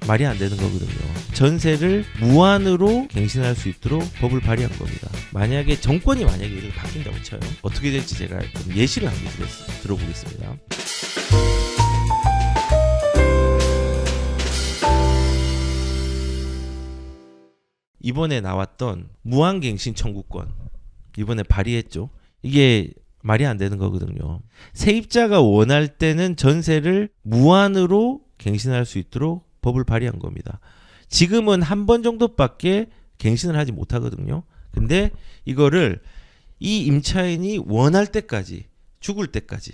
말이 안 되는 거거든요. 전세를 무한으로 갱신할 수 있도록 법을 발의한 겁니다. 만약에 정권이 이걸 바뀐다고 쳐요. 어떻게 될지 제가 예시를 한번 들어보겠습니다. 이번에 나왔던 무한갱신 청구권, 이번에 발의했죠. 이게 말이 안 되는 거거든요. 세입자가 원할 때는 전세를 무한으로 갱신할 수 있도록 법을 발의한 겁니다. 지금은 한 번 정도밖에 갱신을 하지 못하거든요. 근데 이거를 이 임차인이 원할 때까지, 죽을 때까지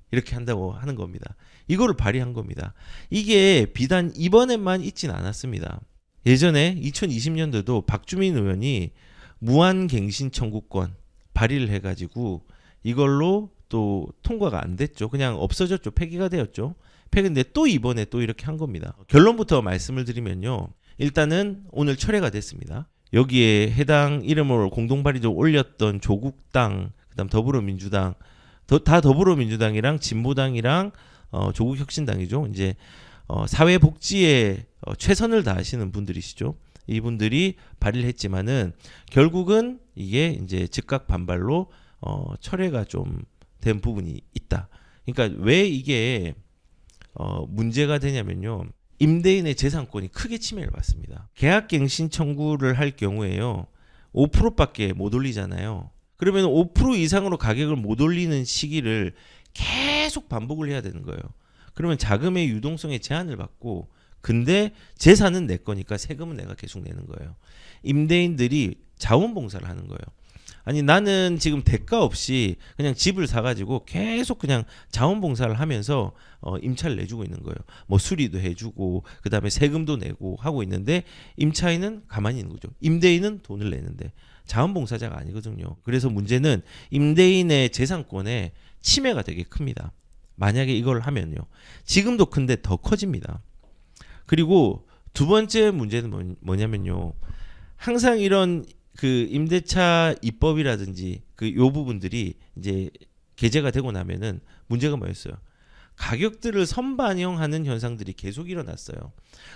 이렇게 한다고 하는 겁니다. 이거를 발의한 겁니다. 이게 비단 이번에만 있진 않았습니다. 예전에 2020년도도 박주민 의원이 무한갱신 청구권 발의를 해가지고 이걸로 또 통과가 안 됐죠. 그냥 없어졌죠. 폐기가 되었죠. 폐기인데 또 이번에 또 이렇게 한 겁니다. 결론부터 말씀을 드리면요. 일단은 오늘 철회가 됐습니다. 여기에 해당 이름을 공동발의로 올렸던 조국당, 그다음 더불어민주당, 다 더불어민주당이랑 진보당이랑 조국혁신당이죠. 이제 사회복지에 최선을 다하시는 분들이시죠. 이분들이 발의를 했지만은 결국은 이게 이제 즉각 반발로 철회가 좀 된 부분이 있다. 그러니까 왜 이게 문제가 되냐면요. 임대인의 재산권이 크게 침해를 받습니다. 계약갱신 청구를 할 경우에요. 5%밖에 못 올리잖아요. 그러면 5% 이상으로 가격을 못 올리는 시기를 계속 반복을 해야 되는 거예요. 그러면 자금의 유동성에 제한을 받고, 근데 재산은 내 거니까 세금은 내가 계속 내는 거예요. 임대인들이 자원봉사를 하는 거예요. 아니 나는 지금 대가 없이 그냥 집을 사가지고 계속 그냥 자원봉사를 하면서 임차를 내주고 있는 거예요. 뭐 수리도 해주고 그 다음에 세금도 내고 하고 있는데 임차인은 가만히 있는 거죠. 임대인은 돈을 내는데 자원봉사자가 아니거든요. 그래서 문제는 임대인의 재산권에 침해가 되게 큽니다. 만약에 이걸 하면요. 지금도 큰데 더 커집니다. 그리고 두 번째 문제는 뭐냐면요. 항상 이런 그 임대차 입법이라든지 그 요 부분들이 이제 개재가 되고 나면은 문제가 뭐였어요? 가격들을 선반영하는 현상들이 계속 일어났어요.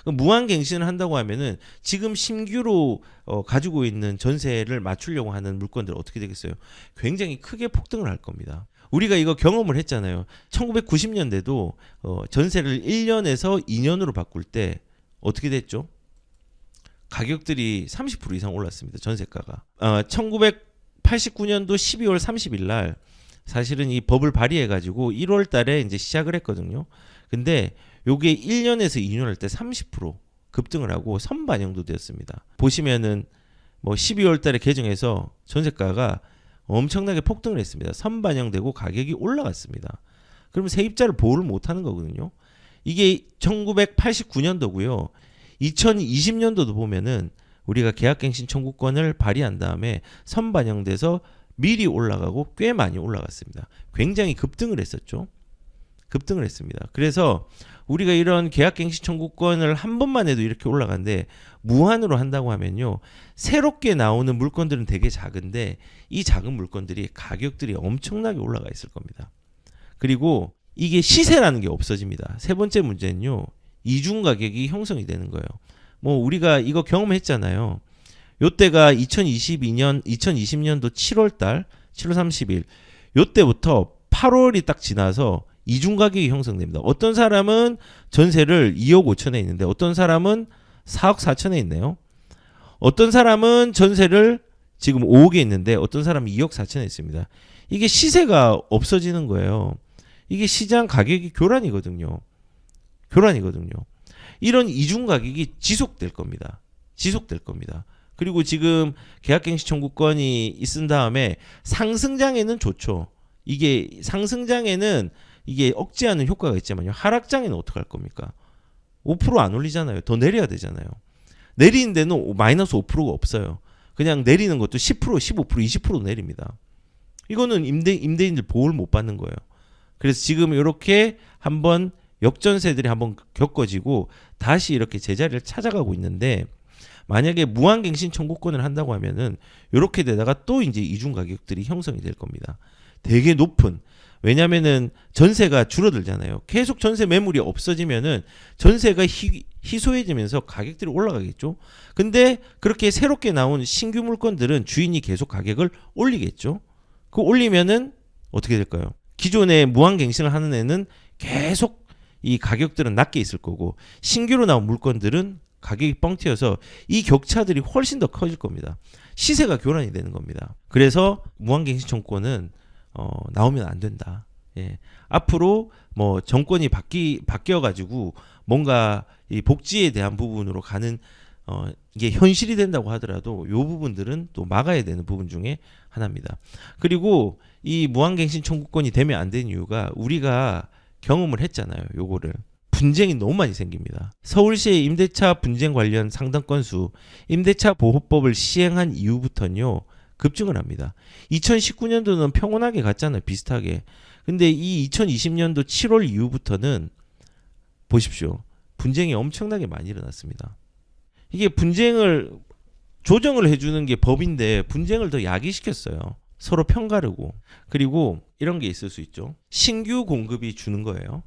무한갱신을 한다고 하면은 지금 신규로 가지고 있는 전세를 맞추려고 하는 물건들 어떻게 되겠어요? 굉장히 크게 폭등을 할 겁니다. 우리가 이거 경험을 했잖아요. 1990년대도 전세를 1년에서 2년으로 바꿀 때 어떻게 됐죠? 가격들이 30% 이상 올랐습니다. 전세가가. 1989년도 12월 30일 날 사실은 이 법을 발의해 가지고 1월 달에 이제 시작을 했거든요. 근데 요게 1년에서 2년 할 때 30% 급등을 하고 선반영도 되었습니다. 보시면은 뭐 12월 달에 개정해서 전세가가 엄청나게 폭등을 했습니다. 선반영되고 가격이 올라갔습니다. 그러면 세입자를 보호를 못 하는 거거든요. 이게 1989년도고요. 2020년도도 보면은 우리가 계약갱신 청구권을 발의한 다음에 선반영돼서 미리 올라가고 꽤 많이 올라갔습니다. 굉장히 급등을 했었죠. 급등을 했습니다. 그래서 우리가 이런 계약갱신 청구권을 한 번만 해도 이렇게 올라간데 무한으로 한다고 하면요. 새롭게 나오는 물건들은 되게 작은데 이 작은 물건들이 가격들이 엄청나게 올라가 있을 겁니다. 그리고 이게 시세라는 게 없어집니다. 세 번째 문제는요. 이중 가격이 형성이 되는 거예요. 뭐 우리가 이거 경험했잖아요. 요때가 2020년도 7월 30일 요때부터 8월이 딱 지나서 이중 가격이 형성됩니다. 어떤 사람은 전세를 2억 5천에 있는데 어떤 사람은 4억 4천에 있네요. 어떤 사람은 전세를 지금 5억에 있는데 어떤 사람은 2억 4천에 있습니다. 이게 시세가 없어지는 거예요. 이게 시장 가격이 교란이거든요. 이런 이중 가격이 지속될 겁니다. 그리고 지금 계약갱신 청구권이 있은 다음에 상승장에는 좋죠. 이게 상승장에는 이게 억제하는 효과가 있지만요. 하락장에는 어떻게 할 겁니까? 5% 안 올리잖아요. 더 내려야 되잖아요. 내리는 데는 마이너스 5%가 없어요. 그냥 내리는 것도 10%, 15%, 20% 내립니다. 이거는 임대인들 보호를 못 받는 거예요. 그래서 지금 이렇게 한번 역전세들이 한번 겪어지고 다시 이렇게 제자리를 찾아가고 있는데 만약에 무한갱신 청구권을 한다고 하면은 이렇게 되다가 또 이제 이중 가격들이 형성이 될 겁니다. 되게 높은 왜냐면은 전세가 줄어들잖아요. 계속 전세 매물이 없어지면은 전세가 희소해지면서 가격들이 올라가겠죠. 근데 그렇게 새롭게 나온 신규 물건들은 주인이 계속 가격을 올리겠죠. 그 올리면은 어떻게 될까요? 기존에 무한갱신을 하는 애는 계속 이 가격들은 낮게 있을 거고 신규로 나온 물건들은 가격이 뻥 튀어서 이 격차들이 훨씬 더 커질 겁니다. 시세가 교란이 되는 겁니다. 그래서 무한갱신 청구권은 나오면 안 된다. 예. 앞으로 뭐 정권이 바뀌어 가지고 뭔가 이 복지에 대한 부분으로 가는 이게 현실이 된다고 하더라도 이 부분들은 또 막아야 되는 부분 중에 하나입니다. 그리고 이 무한갱신 청구권이 되면 안 되는 이유가 우리가 경험을 했잖아요. 요거를 분쟁이 너무 많이 생깁니다. 서울시의 임대차 분쟁 관련 상당 건수, 임대차 보호법을 시행한 이후부터는요 급증을 합니다. 2019년도는 평온하게 갔잖아요. 비슷하게. 근데 이 2020년도 7월 이후부터는 보십시오. 분쟁이 엄청나게 많이 일어났습니다. 이게 분쟁을 조정을 해주는 게 법인데 분쟁을 더 야기시켰어요. 서로 편가르고. 그리고 이런 게 있을 수 있죠. 신규 공급이 주는 거예요.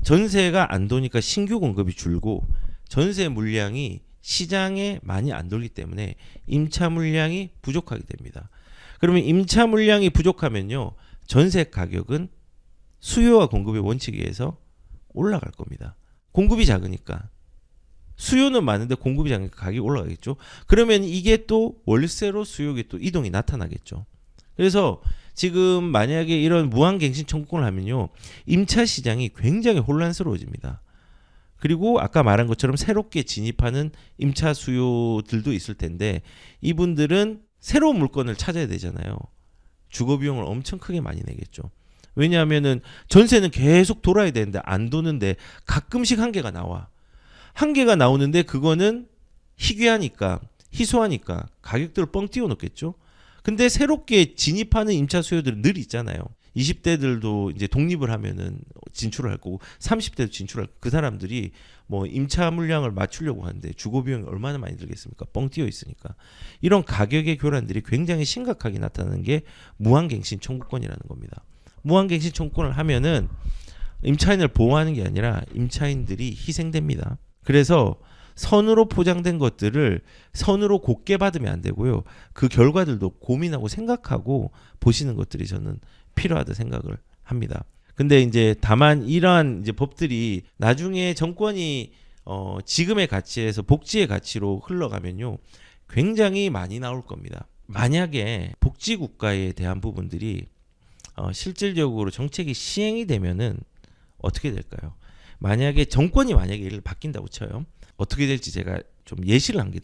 전세가 안 도니까 신규 공급이 줄고 전세 물량이 시장에 많이 안 돌기 때문에 임차 물량이 부족하게 됩니다. 그러면 임차 물량이 부족하면요. 전세 가격은 수요와 공급의 원칙에 의해서 올라갈 겁니다. 공급이 작으니까. 수요는 많은데 공급이 작으니까 가격이 올라가겠죠. 그러면 이게 또 월세로 수요에 또 이동이 나타나겠죠. 그래서 지금 만약에 이런 무한갱신 청구권을 하면요. 임차 시장이 굉장히 혼란스러워집니다. 그리고 아까 말한 것처럼 새롭게 진입하는 임차 수요들도 있을 텐데 이분들은 새로운 물건을 찾아야 되잖아요. 주거 비용을 엄청 크게 많이 내겠죠. 왜냐하면은 전세는 계속 돌아야 되는데 안 도는데 가끔씩 한 개가 나와. 한 개가 나오는데 그거는 희귀하니까 희소하니까 가격들을 뻥 띄워 놓겠죠. 근데 새롭게 진입하는 임차 수요들은 늘 있잖아요. 20대들도 이제 독립을 하면은 진출을 할 거고 30대도 진출할 거고 그 사람들이 뭐 임차 물량을 맞추려고 하는데 주거 비용이 얼마나 많이 들겠습니까? 뻥 띄어 있으니까. 이런 가격의 교란들이 굉장히 심각하게 나타나는 게 무한갱신 청구권이라는 겁니다. 무한갱신 청구권을 하면은 임차인을 보호하는 게 아니라 임차인들이 희생됩니다. 그래서 선으로 포장된 것들을 선으로 곱게 받으면 안 되고요. 그 결과들도 고민하고 생각하고 보시는 것들이 저는 필요하다 생각을 합니다. 근데 이제 다만 이러한 이제 법들이 나중에 정권이 지금의 가치에서 복지의 가치로 흘러가면요. 굉장히 많이 나올 겁니다. 만약에 복지 국가에 대한 부분들이 실질적으로 정책이 시행이 되면은 어떻게 될까요? 만약에 정권이 예를 바뀐다고 쳐요. 어떻게 될지 제가 좀 예시를 한 개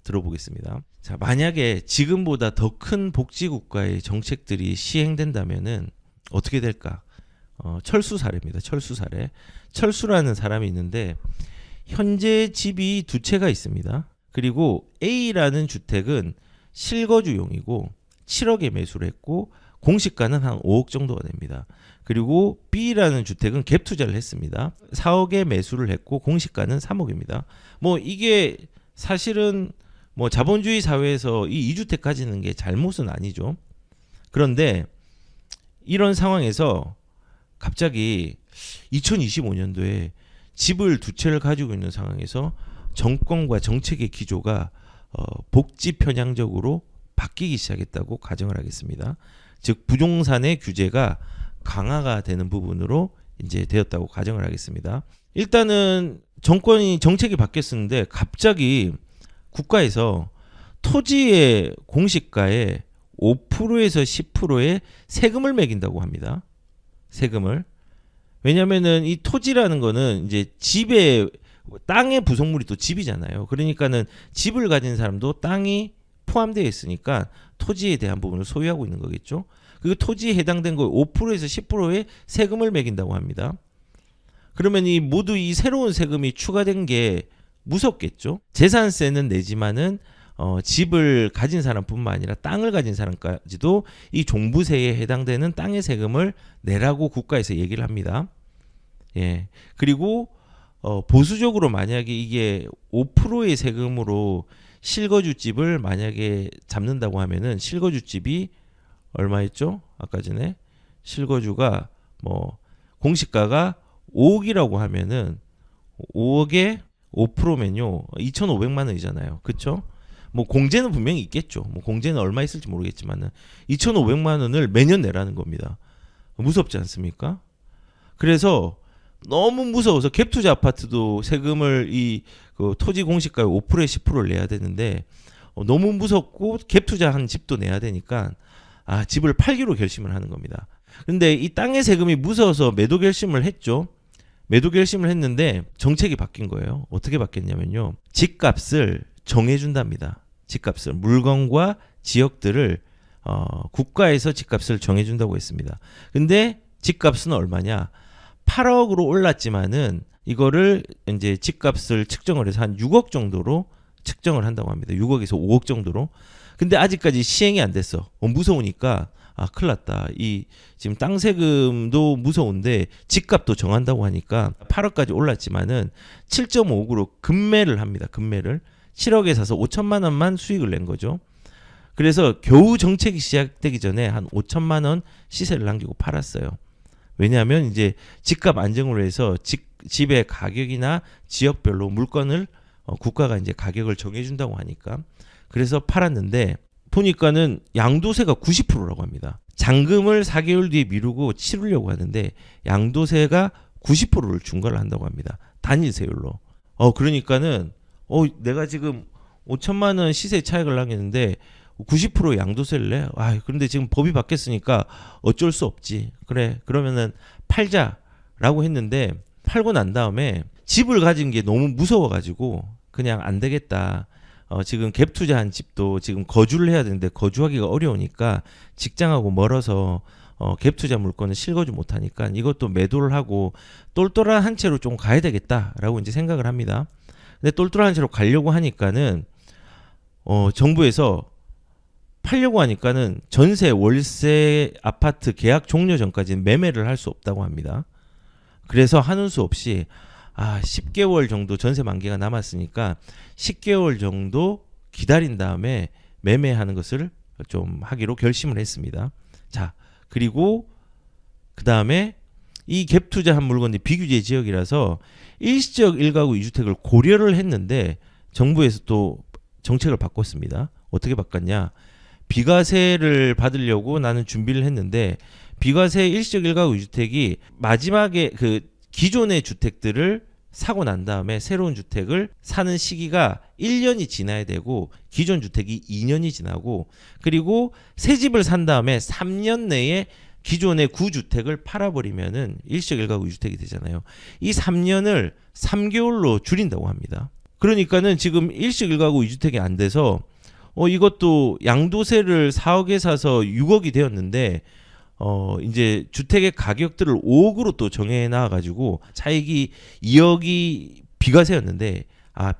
들어보겠습니다. 자, 만약에 지금보다 더 큰 복지국가의 정책들이 시행된다면은 어떻게 될까? 철수 사례입니다. 철수 사례. 철수라는 사람이 있는데 현재 집이 두 채가 있습니다. 그리고 A라는 주택은 실거주용이고 7억에 매수를 했고 공시가는 한 5억 정도가 됩니다. 그리고 B라는 주택은 갭 투자를 했습니다. 4억에 매수를 했고 공시가는 3억입니다. 뭐 이게 사실은 뭐 자본주의 사회에서 이 2주택 가지는 게 잘못은 아니죠. 그런데 이런 상황에서 갑자기 2025년도에 집을 두 채를 가지고 있는 상황에서 정권과 정책의 기조가 복지 편향적으로 바뀌기 시작했다고 가정을 하겠습니다. 즉 부동산의 규제가 강화가 되는 부분으로 이제 되었다고 가정을 하겠습니다. 일단은 정책이 바뀌었는데 갑자기 국가에서 토지의 공시가에 5%에서 10%의 세금을 매긴다고 합니다. 세금을. 왜냐면은 이 토지라는 거는 이제 집의 땅의 부속물이 또 집이잖아요. 그러니까는 집을 가진 사람도 땅이 포함되어 있으니까 토지에 대한 부분을 소유하고 있는 거겠죠. 그 토지에 해당된 거 5%에서 10%의 세금을 매긴다고 합니다. 그러면 모두 이 새로운 세금이 추가된 게 무섭겠죠. 재산세는 내지만은 집을 가진 사람뿐만 아니라 땅을 가진 사람까지도 이 종부세에 해당되는 땅의 세금을 내라고 국가에서 얘기를 합니다. 예. 그리고 보수적으로 만약에 이게 5%의 세금으로 실거주집을 만약에 잡는다고 하면은 실거주집이 얼마였죠? 아까 전에 실거주가 뭐 공시가가 5억이라고 하면은 5억에 5%면요 2,500만 원이잖아요. 그렇죠? 뭐 공제는 분명히 있겠죠. 뭐 공제는 얼마 있을지 모르겠지만은 2,500만 원을 매년 내라는 겁니다. 무섭지 않습니까? 그래서 너무 무서워서 갭투자 아파트도 세금을 그 토지 공시가의 5%에 10%를 내야 되는데 너무 무섭고 갭투자한 집도 내야 되니까 집을 팔기로 결심을 하는 겁니다. 근데 이 땅의 세금이 무서워서 매도 결심을 했죠. 매도 결심을 했는데 정책이 바뀐 거예요. 어떻게 바뀌었냐면요. 집값을 정해준답니다. 집값을 물건과 지역들을 국가에서 집값을 정해준다고 했습니다. 근데 집값은 얼마냐? 8억으로 올랐지만은 이거를 이제 집값을 측정을 해서 한 6억 정도로 측정을 한다고 합니다. 6억에서 5억 정도로. 근데 아직까지 시행이 안 됐어. 무서우니까 큰일 났다. 지금 땅 세금도 무서운데 집값도 정한다고 하니까 8억까지 올랐지만은 7.5억으로 급매를 합니다. 급매를 7억에 사서 5천만 원만 수익을 낸 거죠. 그래서 겨우 정책이 시작되기 전에 한 5천만 원 시세를 남기고 팔았어요. 왜냐하면 이제 집값 안정을 위해서 집의 가격이나 지역별로 물건을 국가가 이제 가격을 정해준다고 하니까 그래서 팔았는데 보니까는 양도세가 90%라고 합니다. 잔금을 4개월 뒤에 미루고 치르려고 하는데 양도세가 90%를 중과를 한다고 합니다. 단일 세율로. 그러니까는 내가 지금 5천만 원 시세 차익을 남겼는데 90% 양도세를 내? 그런데 지금 법이 바뀌었으니까 어쩔 수 없지. 그래, 그러면은 팔자라고 했는데 팔고 난 다음에 집을 가진 게 너무 무서워가지고 그냥 안 되겠다. 지금 갭 투자한 집도 지금 거주를 해야 되는데 거주하기가 어려우니까 직장하고 멀어서 갭 투자 물건을 실거주 못하니까 이것도 매도를 하고 똘똘한 한 채로 좀 가야 되겠다라고 이제 생각을 합니다. 근데 똘똘한 채로 가려고 하니까는 정부에서 팔려고 하니까는 전세, 월세, 아파트 계약 종료 전까지는 매매를 할 수 없다고 합니다. 그래서 하는 수 없이 10개월 정도 전세 만기가 남았으니까 10개월 정도 기다린 다음에 매매하는 것을 좀 하기로 결심을 했습니다. 자, 그리고 그 다음에 이 갭 투자한 물건이 비규제 지역이라서 일시적 1가구 2주택을 고려를 했는데 정부에서 또 정책을 바꿨습니다. 어떻게 바꿨냐? 비과세를 받으려고 나는 준비를 했는데 비과세 일시적 1가구 2주택이 마지막에 그 기존의 주택들을 사고 난 다음에 새로운 주택을 사는 시기가 1년이 지나야 되고 기존 주택이 2년이 지나고 그리고 새 집을 산 다음에 3년 내에 기존의 구주택을 팔아버리면은 일시적 1가구 2주택이 되잖아요. 이 3년을 3개월로 줄인다고 합니다. 그러니까는 지금 일시적 1가구 2주택이 안 돼서 이것도 양도세를 4억에 사서 6억이 되었는데 이제 주택의 가격들을 5억으로 또 정해 놔 가지고 차익이 2억이 비과세였는데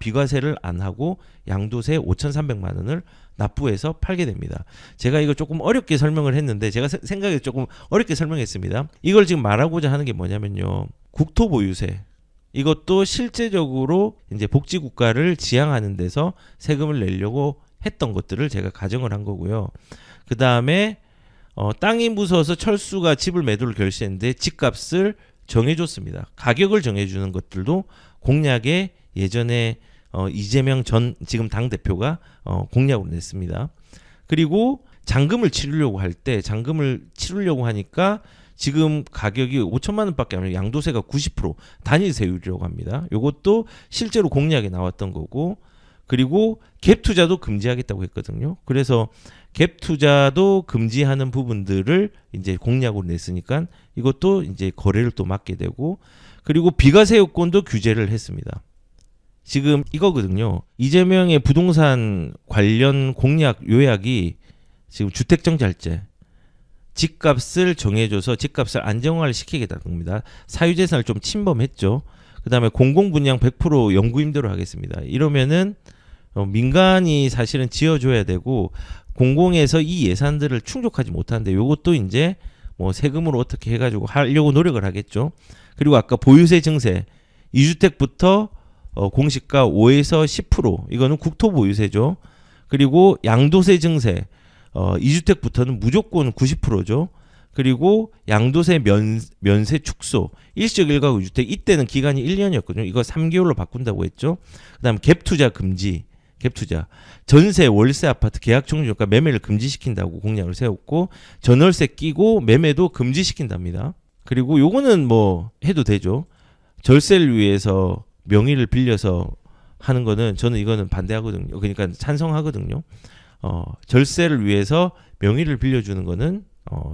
비과세를 안 하고 양도세 5,300만 원을 납부해서 팔게 됩니다. 제가 이거 조금 어렵게 설명을 했는데 제가 생각에 조금 어렵게 설명했습니다. 이걸 지금 말하고자 하는 게 뭐냐면요. 국토보유세 이것도 실제적으로 이제 복지국가를 지향하는 데서 세금을 내려고 했던 것들을 제가 가정을 한 거고요. 그 다음에 땅이 무서워서 철수가 집을 매도를 결심했는데 집값을 정해줬습니다. 가격을 정해주는 것들도 공약에 예전에 이재명 전 지금 당대표가 공약으로 냈습니다. 그리고 잔금을 치르려고 할 때 잔금을 치르려고 하니까 지금 가격이 5천만 원밖에 안 해요. 양도세가 90% 단일 세율이라고 합니다. 이것도 실제로 공약에 나왔던 거고 그리고 갭 투자도 금지하겠다고 했거든요. 그래서 갭 투자도 금지하는 부분들을 이제 공약으로 냈으니까 이것도 이제 거래를 또 막게 되고 그리고 비과세 요건도 규제를 했습니다. 지금 이거거든요. 이재명의 부동산 관련 공약 요약이 지금 주택정찰제 집값을 정해줘서 집값을 안정화를 시키겠다는 겁니다. 사유재산을 좀 침범했죠. 그 다음에 공공분양 100% 영구임대로 하겠습니다. 이러면은 민간이 사실은 지어줘야 되고 공공에서 이 예산들을 충족하지 못하는데 요것도 이제 뭐 세금으로 어떻게 해가지고 하려고 노력을 하겠죠. 그리고 아까 보유세 증세 2주택부터 공시가 5에서 10% 이거는 국토보유세죠. 그리고 양도세 증세 2주택부터는 무조건 90%죠. 그리고 양도세 면세 축소, 일시적 일가구 주택 이때는 기간이 1년이었거든요. 이거 3개월로 바꾼다고 했죠. 그다음 갭 투자 금지, 갭 투자, 전세, 월세 아파트 계약 종료가 매매를 금지시킨다고 공약을 세웠고 전월세 끼고 매매도 금지시킨답니다. 그리고 요거는 뭐 해도 되죠. 절세를 위해서 명의를 빌려서 하는 거는 저는 이거는 반대하거든요. 그러니까 찬성하거든요. 절세를 위해서 명의를 빌려주는 거는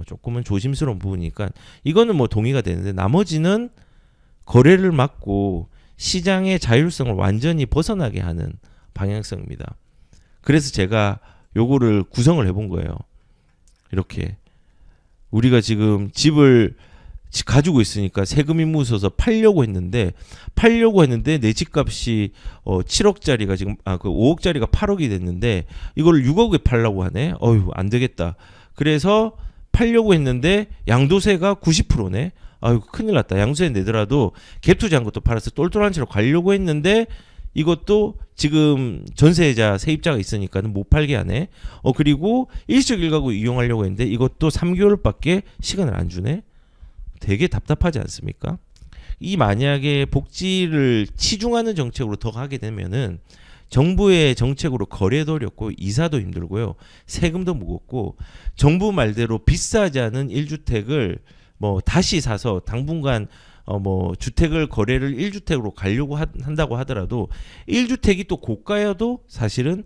조금은 조심스러운 부분이니까 이거는 뭐 동의가 되는데 나머지는 거래를 막고 시장의 자율성을 완전히 벗어나게 하는 방향성입니다. 그래서 제가 요거를 구성을 해본 거예요. 이렇게 우리가 지금 집을 가지고 있으니까 세금이 무서워서 팔려고 했는데 내 집값이 7억짜리가 지금 그 5억짜리가 8억이 됐는데 이걸 6억에 팔려고 하네. 어휴, 안 되겠다. 그래서 팔려고 했는데 양도세가 90%네. 아유, 큰일 났다. 양도세 내더라도 갭 투자한 것도 팔아서 똘똘한 채로 가려고 했는데 이것도 지금 전세자 세입자가 있으니까는 못 팔게 하네. 그리고 일시적 일가구 이용하려고 했는데 이것도 3개월밖에 시간을 안 주네. 되게 답답하지 않습니까? 이 만약에 복지를 치중하는 정책으로 더 가게 되면은 정부의 정책으로 거래도 어렵고 이사도 힘들고요. 세금도 무겁고 정부 말대로 비싸지 않은 1주택을 뭐 다시 사서 당분간 뭐 주택을 거래를 1주택으로 가려고 한다고 하더라도 1주택이 또 고가여도 사실은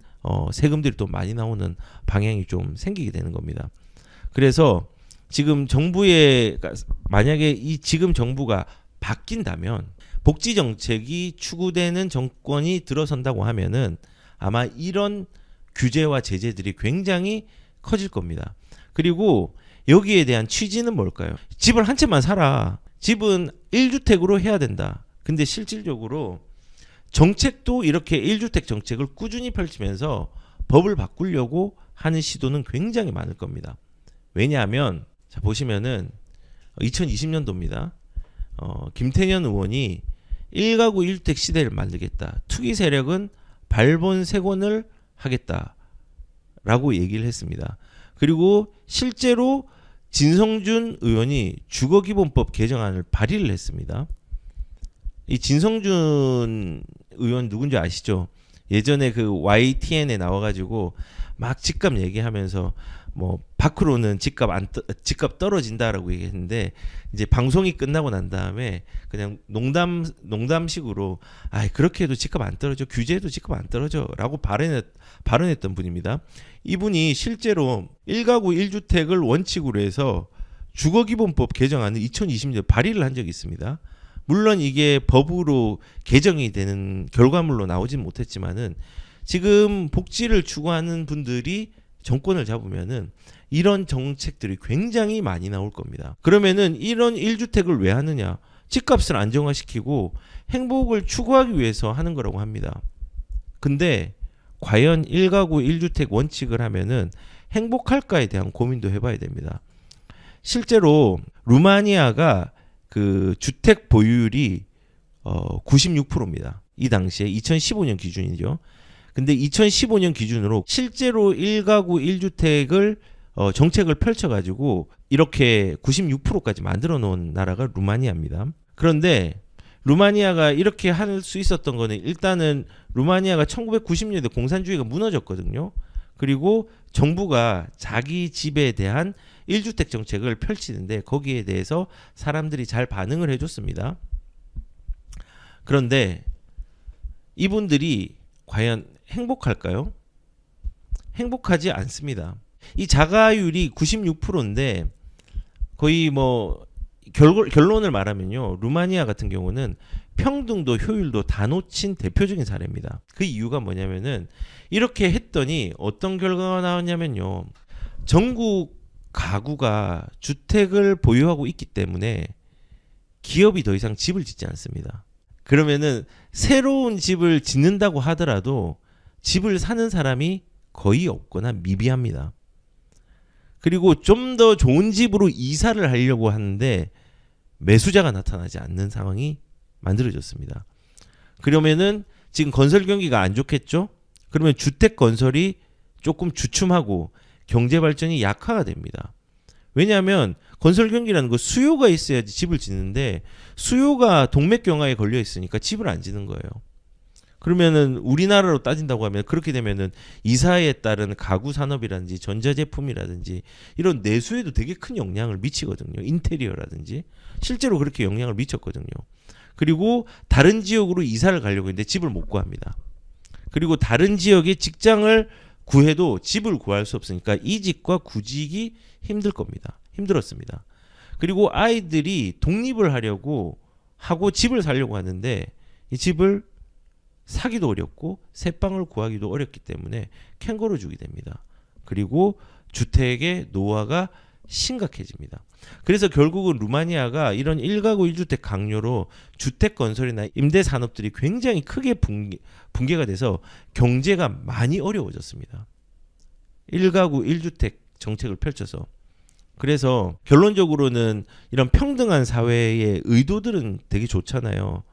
세금들이 또 많이 나오는 방향이 좀 생기게 되는 겁니다. 그래서 지금 만약에 지금 정부가 바뀐다면 복지 정책이 추구되는 정권이 들어선다고 하면은 아마 이런 규제와 제재들이 굉장히 커질 겁니다. 그리고 여기에 대한 취지는 뭘까요? 집을 한 채만 사라. 집은 1주택으로 해야 된다. 근데 실질적으로 정책도 이렇게 1주택 정책을 꾸준히 펼치면서 법을 바꾸려고 하는 시도는 굉장히 많을 겁니다. 왜냐하면 자 보시면은 2020년도입니다. 김태년 의원이 1가구 1주택 시대를 만들겠다. 투기 세력은 발본색원을 하겠다라고 얘기를 했습니다. 그리고 실제로 진성준 의원이 주거기본법 개정안을 발의를 했습니다. 이 진성준 의원 누군지 아시죠? 예전에 그 YTN에 나와가지고 막 집값 얘기하면서 뭐 밖으로는 집값 떨어진다라고 얘기했는데 이제 방송이 끝나고 난 다음에 그냥 농담식으로 그렇게 해도 집값 안 떨어져, 규제해도 집값 안 떨어져라고 발언했던 분입니다. 이분이 실제로 1가구 1주택을 원칙으로 해서 주거기본법 개정안을 2020년 발의를 한 적이 있습니다. 물론 이게 법으로 개정이 되는 결과물로 나오진 못했지만은 지금 복지를 추구하는 분들이 정권을 잡으면은 이런 정책들이 굉장히 많이 나올 겁니다. 그러면은 이런 1주택을 왜 하느냐? 집값을 안정화시키고 행복을 추구하기 위해서 하는 거라고 합니다. 근데 과연 1가구 1주택 원칙을 하면은 행복할까에 대한 고민도 해봐야 됩니다. 실제로 루마니아가 그 주택 보유율이 96%입니다. 이 당시에 2015년 기준이죠. 근데 2015년 기준으로 실제로 1가구 1주택을 정책을 펼쳐가지고 이렇게 96%까지 만들어 놓은 나라가 루마니아입니다. 그런데 루마니아가 이렇게 할 수 있었던 거는 일단은 루마니아가 1990년대 공산주의가 무너졌거든요. 그리고 정부가 자기 집에 대한 1주택 정책을 펼치는데 거기에 대해서 사람들이 잘 반응을 해줬습니다. 그런데 이분들이 과연 행복할까요? 행복하지 않습니다. 이 자가율이 96%인데 거의 뭐 결론을 말하면요. 루마니아 같은 경우는 평등도 효율도 다 놓친 대표적인 사례입니다. 그 이유가 뭐냐면은 이렇게 했더니 어떤 결과가 나왔냐면요. 전국 가구가 주택을 보유하고 있기 때문에 기업이 더 이상 집을 짓지 않습니다. 그러면은 새로운 집을 짓는다고 하더라도 집을 사는 사람이 거의 없거나 미비합니다. 그리고 좀 더 좋은 집으로 이사를 하려고 하는데 매수자가 나타나지 않는 상황이 만들어졌습니다. 그러면은 지금 건설 경기가 안 좋겠죠? 그러면 주택 건설이 조금 주춤하고 경제 발전이 약화가 됩니다. 왜냐하면 건설 경기라는 거 수요가 있어야지 집을 짓는데 수요가 동맥경화에 걸려 있으니까 집을 안 짓는 거예요. 그러면은 우리나라로 따진다고 하면 그렇게 되면은 이사에 따른 가구 산업이라든지 전자제품이라든지 이런 내수에도 되게 큰 영향을 미치거든요. 인테리어라든지 실제로 그렇게 영향을 미쳤거든요. 그리고 다른 지역으로 이사를 가려고 했는데 집을 못 구합니다. 그리고 다른 지역에 직장을 구해도 집을 구할 수 없으니까 이직과 구직이 힘들 겁니다. 힘들었습니다. 그리고 아이들이 독립을 하려고 하고 집을 사려고 하는데 이 집을 사기도 어렵고 새 방을 구하기도 어렵기 때문에 캥거루 주게 됩니다. 그리고 주택의 노화가 심각해집니다. 그래서 결국은 루마니아가 이런 1가구 1주택 강요로 주택 건설이나 임대 산업들이 굉장히 크게 붕괴가 돼서 경제가 많이 어려워졌습니다. 1가구 1주택 정책을 펼쳐서. 그래서 결론적으로는 이런 평등한 사회의 의도들은 되게 좋잖아요.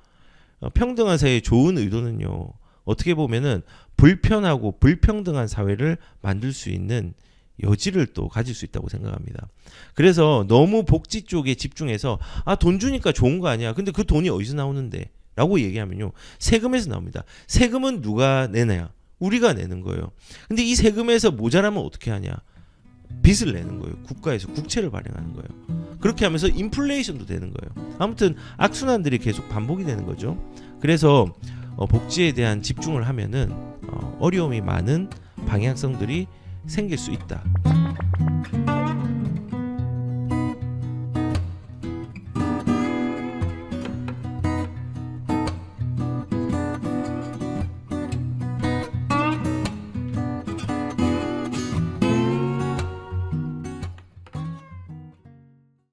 평등한 사회의 좋은 의도는요. 어떻게 보면은 불편하고 불평등한 사회를 만들 수 있는 여지를 또 가질 수 있다고 생각합니다. 그래서 너무 복지 쪽에 집중해서 돈 주니까 좋은 거 아니야. 근데 그 돈이 어디서 나오는데? 라고 얘기하면요. 세금에서 나옵니다. 세금은 누가 내냐? 우리가 내는 거예요. 근데 이 세금에서 모자라면 어떻게 하냐? 빚을 내는 거예요. 국가에서 국채를 발행하는 거예요. 그렇게 하면서 인플레이션도 되는 거예요. 아무튼 악순환들이 계속 반복이 되는 거죠. 그래서 복지에 대한 집중을 하면은 어려움이 많은 방향성들이 생길 수 있다.